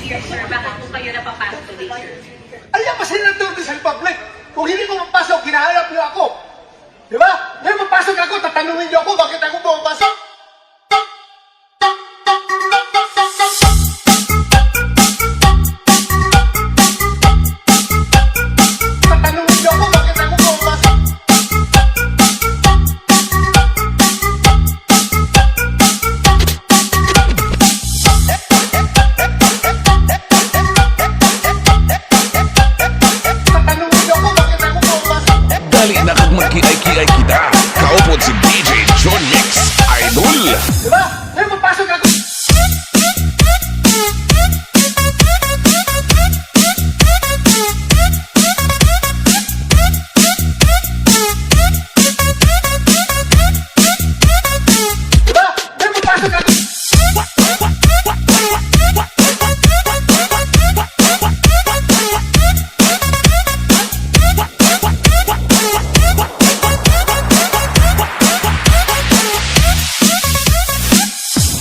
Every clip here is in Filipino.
here, sir. Bakit po kayo napapasok today, sir? Alam pa sila nandun sa Republic. Kung hindi ko mapasok, hinahanap niyo ako. Di ba? Ngayon mapasok ako, tatanungin niyo ako, bakit ako pumapasok? Tatanungin niyo ako, bakit ako pumapasok? Tatanungin niyo ako, bakit ako pumapasok? Dali na kag magkiay-kiay kita. Kaupod si DJ John Mix Idol. Di ba? Ngayon mapasok ako. Di ba? Ngayon mapasok ako.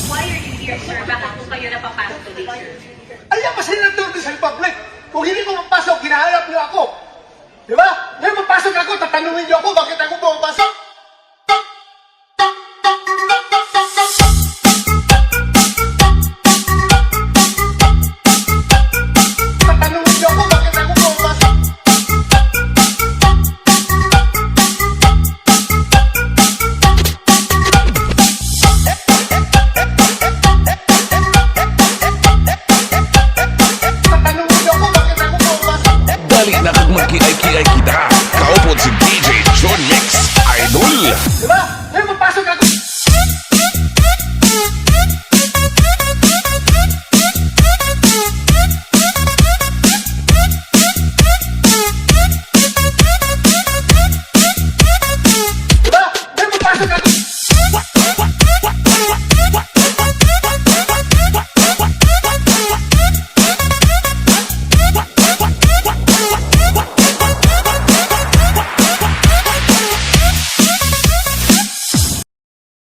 Why are you here, sir? Bakit po kayo napapasok today, sir? Alam pa sila nandun sa Republic. Kung hindi ko mapasok, hinahanap niyo ako. Di ba? Ngayon mapasok ako, tatanungin niyo ako, bakit ako pumapasok?